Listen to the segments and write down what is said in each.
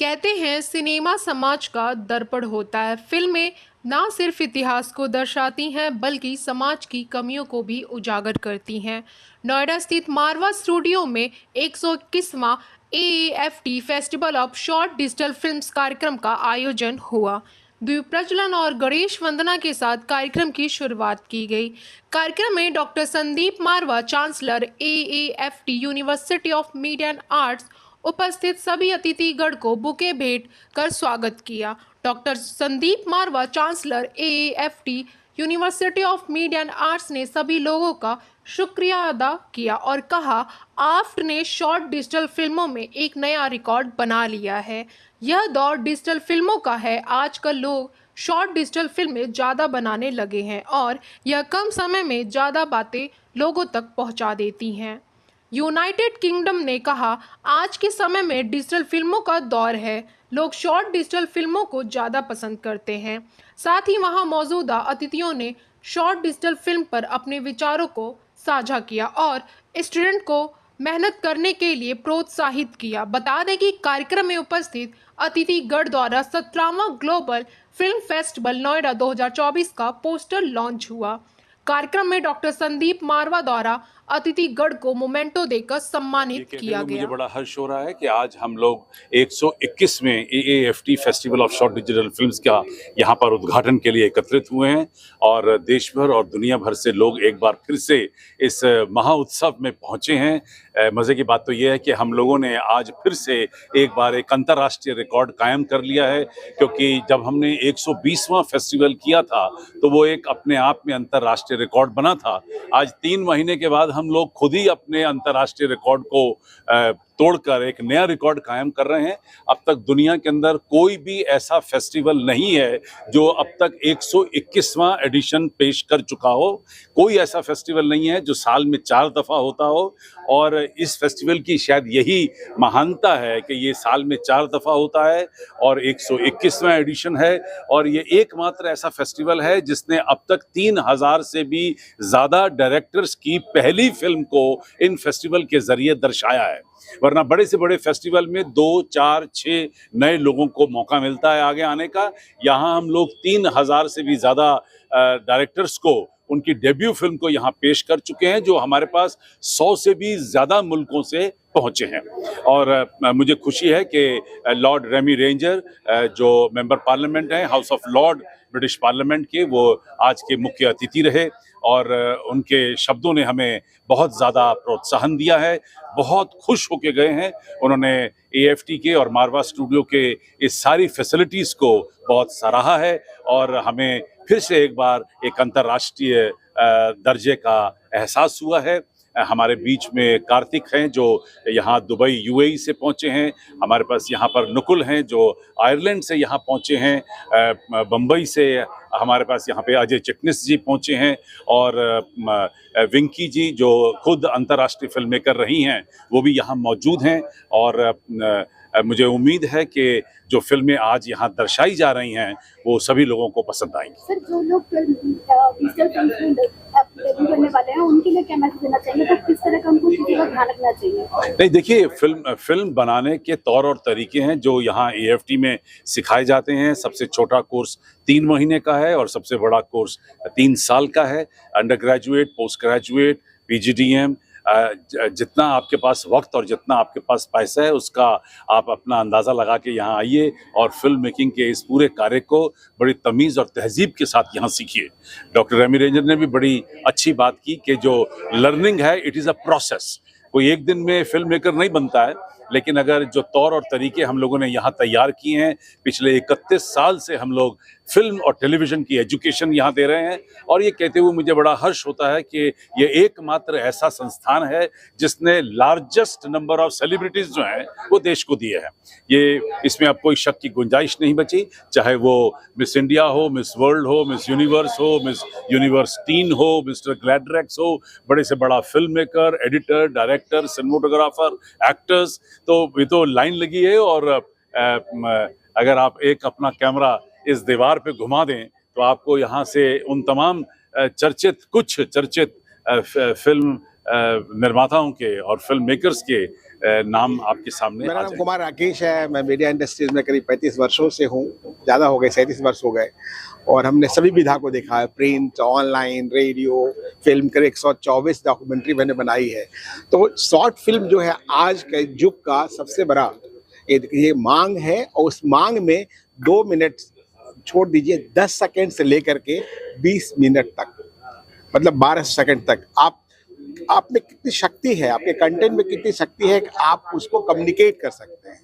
कहते हैं सिनेमा समाज का दर्पण होता है। फिल्में ना सिर्फ इतिहास को दर्शाती हैं बल्कि समाज की कमियों को भी उजागर करती हैं। नोएडा स्थित मारवा स्टूडियो में 121वां AAFT festival of short digital films कार्यक्रम का आयोजन हुआ। द्वीप प्रज्वलन और गणेश वंदना के साथ कार्यक्रम की शुरुआत की गई। कार्यक्रम में doctor Sandeep Marwah, chancellor AAFT university of media and arts, उपस्थित सभी अतिथिगण को बुके भेंट कर स्वागत किया। Doctor Sandeep Marwah, chancellor AAFT university of media and arts ने सभी लोगों का शुक्रिया अदा किया और कहा, आफ्ट ने शॉर्ट डिजिटल फिल्मों में एक नया रिकॉर्ड बना लिया है। यह दौर डिजिटल फिल्मों का है। आजकल लोग शॉर्ट डिजिटल फिल्में ज़्यादा बनाने लगे हैं और यह कम समय में ज़्यादा बातें लोगों तक पहुंचा देती हैं। यूनाइटेड किंगडम ने कहा, आज के समय में डिजिटल फिल्मों का दौर है। लोग शॉर्ट डिजिटल फिल्मों को ज़्यादा पसंद करते हैं। साथ ही वहां मौजूदा अतिथियों ने शॉर्ट डिजिटल फिल्म पर अपने विचारों को साझा किया और स्टूडेंट को मेहनत करने के लिए प्रोत्साहित किया। बता दें कि कार्यक्रम में उपस्थित अतिथिगण द्वारा 17वां ग्लोबल फिल्म फेस्टिवल नोएडा 2024 का पोस्टर लॉन्च हुआ। कार्यक्रम में डॉक्टर संदीप मारवा द्वारा अतिथिगण को मोमेंटो देकर सम्मानित किया मुझे गया। बड़ा हर्ष हो रहा है कि आज हम लोग 121वें AAFT festival of short digital films का यहाँ पर उद्घाटन के लिए एकत्रित हुए हैं और देश भर और दुनिया भर से लोग एक बार फिर से इस महा उत्सव में पहुँचे हैं। मज़े की बात तो ये है कि हम लोगों ने आज फिर से एक बार एक अंतर्राष्ट्रीय रिकॉर्ड कायम कर लिया है, क्योंकि जब हमने 120वां फेस्टिवल किया था तो वो एक अपने आप में अंतर्राष्ट्रीय रिकॉर्ड बना था। आज 3 महीने के बाद हम लोग खुद ही अपने अंतर्राष्ट्रीय रिकॉर्ड को तोड़कर एक नया रिकॉर्ड कायम कर रहे हैं। अब तक दुनिया के अंदर कोई भी ऐसा फेस्टिवल नहीं है जो अब तक 121वां एडिशन पेश कर चुका हो। कोई ऐसा फेस्टिवल नहीं है जो साल में 4 दफा होता हो और इस फेस्टिवल की शायद यही महानता है कि ये साल में 4 दफा होता है और 121वां एडिशन है। और ये एकमात्र ऐसा फेस्टिवल है जिसने अब तक 3000 से भी ज्यादा डायरेक्टर्स की पहली फिल्म को इन फेस्टिवल के जरिए दर्शाया है। वरना बड़े से बड़े फेस्टिवल में 2, 4, 6 नए लोगों को मौका मिलता है आगे आने का। यहाँ हम लोग 3000 से भी ज्यादा डायरेक्टर्स को उनकी डेब्यू फिल्म को यहाँ पेश कर चुके हैं, जो हमारे पास 100 से भी ज्यादा मुल्कों से पहुंचे हैं। और मुझे खुशी है कि लॉर्ड रेमी रेंजर, जो मेंबर पार्लियामेंट हैं house of Lord British parliament के, वो आज के मुख्य अतिथि रहे और उनके शब्दों ने हमें बहुत ज़्यादा प्रोत्साहन दिया है। बहुत खुश होके गए हैं। उन्होंने AFT के और मारवा स्टूडियो के इस सारी फैसिलिटीज़ को बहुत सराहा है और हमें फिर से एक बार एक अंतर्राष्ट्रीय दर्जे का एहसास हुआ है। हमारे बीच में कार्तिक हैं जो यहाँ दुबई UAE से पहुँचे हैं। हमारे पास यहाँ पर नुकुल हैं जो आयरलैंड से यहाँ पहुँचे हैं। बम्बई से हमारे पास यहाँ पे अजय चिटनिस जी पहुँचे हैं और विंकी जी जो खुद अंतर्राष्ट्रीय फिल्म मेकर रही हैं वो भी यहाँ मौजूद हैं। और मुझे उम्मीद है कि जो फिल्में आज यहाँ दर्शाई जा रही हैं वो सभी लोगों को पसंद आएंगी। सर, जो लोग डिजिटल फिल्म डेब्यू करने वाले हैं उनके लिए क्या मैसेज देना चाहिए, तो किस तरह का उनको चीज़ों का ध्यान रखना चाहिए? नहीं, देखिए, फिल्म बनाने के तौर और तरीके हैं जो यहाँ AFT में सिखाए जाते हैं। सबसे छोटा कोर्स 3 महीने का है और सबसे बड़ा कोर्स 3 साल का है। Under graduate, post graduate, PGDM, जितना आपके पास वक्त और जितना आपके पास पैसा है उसका आप अपना अंदाज़ा लगा के यहाँ आइए और फिल्म मेकिंग के इस पूरे कार्य को बड़ी तमीज़ और तहजीब के साथ यहाँ सीखिए। डॉक्टर रेमी रेंजर ने भी बड़ी अच्छी बात की कि जो लर्निंग है इट इज़ अ प्रोसेस। कोई एक दिन में फिल्म मेकर नहीं बनता है, लेकिन अगर जो तौर और तरीके हम लोगों ने यहाँ तैयार किए हैं, पिछले 31 साल से हम लोग फिल्म और टेलीविज़न की एजुकेशन यहाँ दे रहे हैं। और ये कहते हुए मुझे बड़ा हर्ष होता है कि ये एकमात्र ऐसा संस्थान है जिसने लार्जेस्ट नंबर ऑफ सेलिब्रिटीज़ जो हैं वो देश को दिए हैं। ये इसमें अब कोई शक की गुंजाइश नहीं बची, चाहे वो मिस इंडिया हो, मिस वर्ल्ड हो, मिस यूनिवर्स हो, मिस यूनिवर्स टीन हो, मिस्टर ग्लैडरेक्स हो, बड़े से बड़ा film maker, editor, director, cinematographer, actors, तो ये तो लाइन लगी है। और अगर आप एक अपना कैमरा इस दीवार पे घुमा दें तो आपको यहाँ से उन तमाम कुछ चर्चित फिल्म निर्माताओं के और फिल्म मेकर्स के नाम आपके सामने मेरा आ नाम जाए। कुमार राकेश है। मैं मीडिया इंडस्ट्रीज में करीब 35 वर्षों से हूँ, ज़्यादा हो गए, 37 वर्ष हो गए। और हमने सभी विधा को देखा है, प्रिंट, ऑनलाइन, रेडियो, फिल्म। करीब 124 डॉक्यूमेंट्री मैंने बनाई है। तो शॉर्ट फिल्म जो है आज के युग का सबसे बड़ा ये मांग है। और उस मांग में 2 मिनट छोड़ दीजिए, 10 सेकेंड से लेकर के 20 मिनट तक, मतलब 12 सेकंड तक आप में कितनी शक्ति है, आपके कंटेंट में कितनी शक्ति है कि आप उसको कम्युनिकेट कर सकते हैं।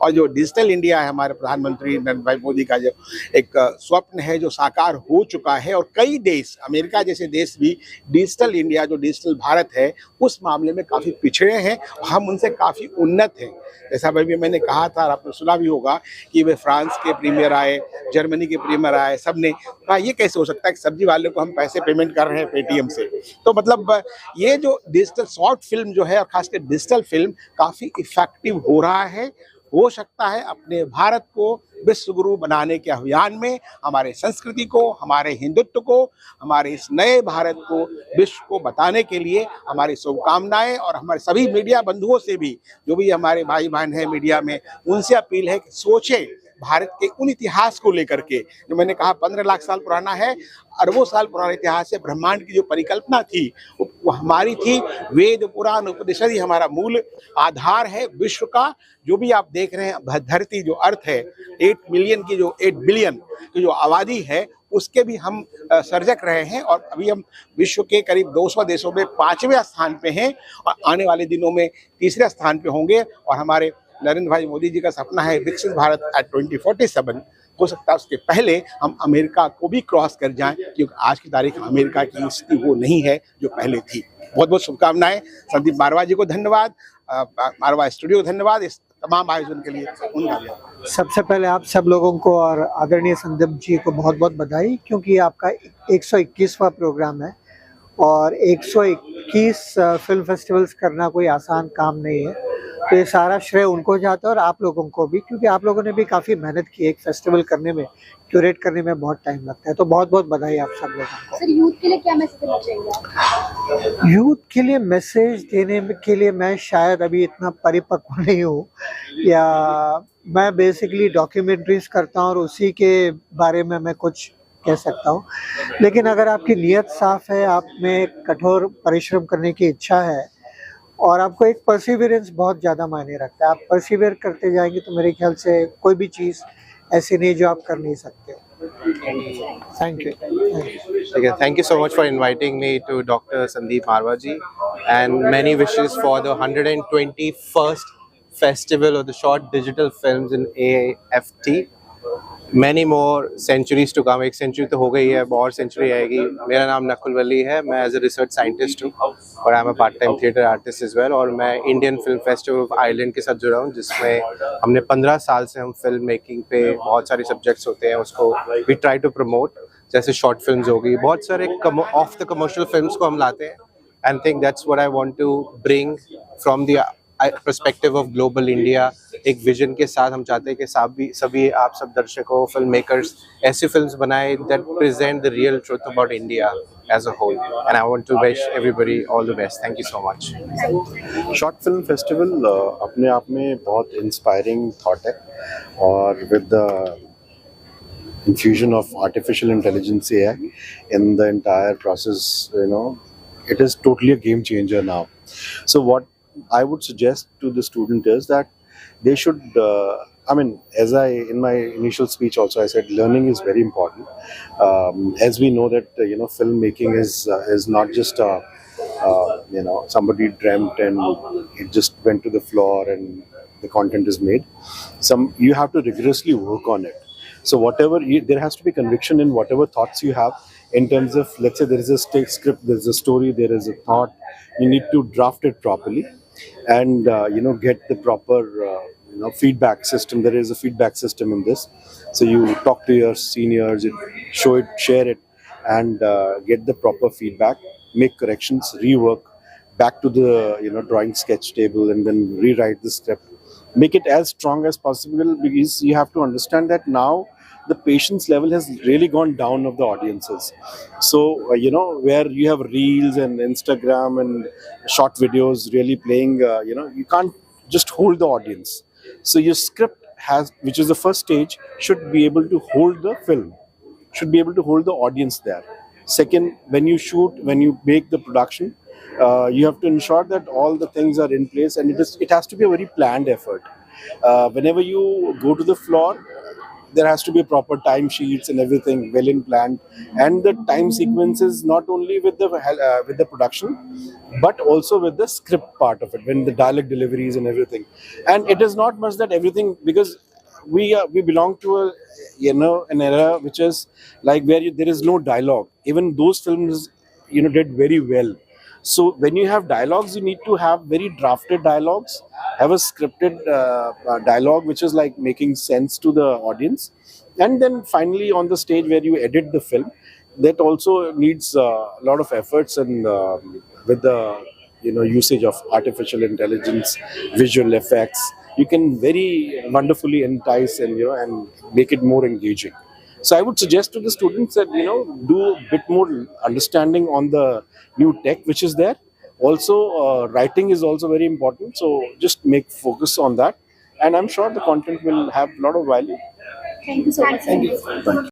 और जो डिजिटल इंडिया है, हमारे प्रधानमंत्री नरेंद्र भाई मोदी का जो एक स्वप्न है, जो साकार हो चुका है। और कई देश, अमेरिका जैसे देश भी डिजिटल इंडिया, जो डिजिटल भारत है, उस मामले में काफ़ी पिछड़े हैं। हम उनसे काफ़ी उन्नत हैं। जैसा भाई भी मैंने कहा था, और आपने सुना भी होगा कि वे फ्रांस के प्रीमियर आए, जर्मनी के प्रीमियर आए, सब ने कहा ये कैसे हो सकता है कि सब्जी वाले को हम पैसे पेमेंट कर रहे हैं पेटीएम से। तो मतलब ये जो डिजिटल शॉर्ट फिल्म जो है, और खासकर डिजिटल फिल्म, काफ़ी इफेक्टिव हो रहा है। हो सकता है अपने भारत को विश्व गुरु बनाने के अभियान में हमारे संस्कृति को, हमारे हिंदुत्व को, हमारे इस नए भारत को विश्व को बताने के लिए हमारी शुभकामनाएं। और हमारे सभी मीडिया बंधुओं से भी, जो भी हमारे भाई बहन हैं मीडिया में, उनसे अपील है कि सोचें भारत के उन इतिहास को लेकर के, जो मैंने कहा 15 लाख साल पुराना है, अरबों साल पुराना इतिहास है। ब्रह्मांड की जो परिकल्पना थी वो हमारी थी। वेद, पुराण, उपनिषद ही हमारा मूल आधार है विश्व का। जो भी आप देख रहे हैं, धरती जो अर्थ है, 8 बिलियन की जो आबादी है, उसके भी हम सर्जक रहे हैं। और अभी हम विश्व के करीब 200 देशों में 5वें स्थान पे हैं, और आने वाले दिनों में 3रे स्थान पे होंगे। और हमारे नरेंद्र भाई मोदी जी का सपना है विकसित भारत एट 2047। हो सकता है उसके पहले हम अमेरिका को भी क्रॉस कर जाएं, क्योंकि आज की तारीख अमेरिका की स्थिति वो नहीं है जो पहले थी। बहुत बहुत शुभकामनाएं। संदीप मारवा जी को धन्यवाद, मारवा स्टूडियो को धन्यवाद इस तमाम आयोजन के लिए। उनका सबसे पहले आप सब लोगों को और आदरणीय संदीप जी को बहुत बहुत बधाई, क्योंकि आपका 121वां प्रोग्राम है। और 121 फिल्म फेस्टिवल्स करना कोई आसान काम नहीं है। तो ये सारा श्रेय उनको जाता है, और आप लोगों को भी, क्योंकि आप लोगों ने भी काफ़ी मेहनत की। एक फेस्टिवल करने में, क्यूरेट करने में बहुत टाइम लगता है। तो बहुत बहुत बधाई आप सब लोगों को। सर, यूथ के लिए क्या मैसेज देना चाहेंगे आप? यूथ के लिए मैसेज देने के लिए मैं शायद अभी इतना परिपक्व नहीं हूँ, या मैं बेसिकली डॉक्यूमेंट्रीज करता हूँ और उसी के बारे में मैं कुछ कह सकता हूँ। लेकिन अगर आपकी नीयत साफ है, आप में कठोर परिश्रम करने की इच्छा है, और आपको एक परसिवियरेंस बहुत ज़्यादा मायने रखता है, आप परसिवियर करते जाएंगे, तो मेरे ख्याल से कोई भी चीज़ ऐसी नहीं जो आप कर नहीं सकते। Thank you. Okay, thank you so much for inviting me to Dr. Sandeep Marwa ji, and many wishes for the 121st Festival of the Short Digital Films in AFT. Many more centuries to come. 1 century तो हो गई है, और century आएगी। मेरा नाम नकुल वली है, मैं एज ए रिसर्च साइंटिस्ट हूँ, और I am a part time theatre artist as well. और मैं Indian film festival of Ireland के साथ जुड़ा हूँ, जिसमें हमने 15 साल से हम फिल्म मेकिंग पे बहुत सारे सब्जेक्ट्स होते हैं, उसको वी ट्राई टू प्रमोट। जैसे शॉर्ट फिल्म्स हो गई, बहुत सारे ऑफ द कमर्शियल फिल्म्स को हम लाते हैं। And think that's what I want to bring from the perspective of global India. एक विजन के साथ हम चाहते हैं कि सभी आप सब दर्शकों, फिल्म मेकर्स ऐसी फिल्म्स बनाए that present the real truth about India as a whole. And I want to wish everybody all the best. Thank you so much. Short film festival अपने आप में बहुत इंस्पायरिंग थॉट है, और with the infusion of artificial intelligence AI in the entire process, it is totally a game changer now. So what I would suggest to the student is that they should, as in my initial speech also I said, learning is very important. As we know that, filmmaking is not just, somebody dreamt and it just went to the floor and the content is made. You have to rigorously work on it. So there has to be conviction in whatever thoughts you have, in terms of, let's say there is a script, there is a story, there is a thought, you need to draft it properly, and get the proper feedback system. There is a feedback system in this, so you talk to your seniors, show it, share it, and get the proper feedback, make corrections, rework back to the drawing sketch table, and then rewrite the script. Make it as strong as possible, because you have to understand that now the patience level has really gone down of the audiences. So where you have reels and Instagram and short videos really playing, you can't just hold the audience. So your script has, which is the first stage, should be able to hold the film, should be able to hold the audience there. Second, when you shoot, when you make the production, you have to ensure that all the things are in place, and it has to be a very planned effort. Whenever you go to the floor, there has to be proper time sheets and everything well in planned, and the time sequences not only with the production, but also with the script part of it, when the dialogue deliveries and everything. And it is not much that everything, because we belong to a, an era which is like where there is no dialogue. Even those films did very well. So when you have dialogues, you need to have very drafted dialogues, have a scripted dialogue which is like making sense to the audience, and then finally on the stage where you edit the film, that also needs a lot of efforts, and with the usage of artificial intelligence, visual effects, you can very wonderfully entice and make it more engaging. So I would suggest to the students that do a bit more understanding on the new tech which is there. Also, writing is also very important. So just make focus on that, and I'm sure the content will have a lot of value. Thank you so much.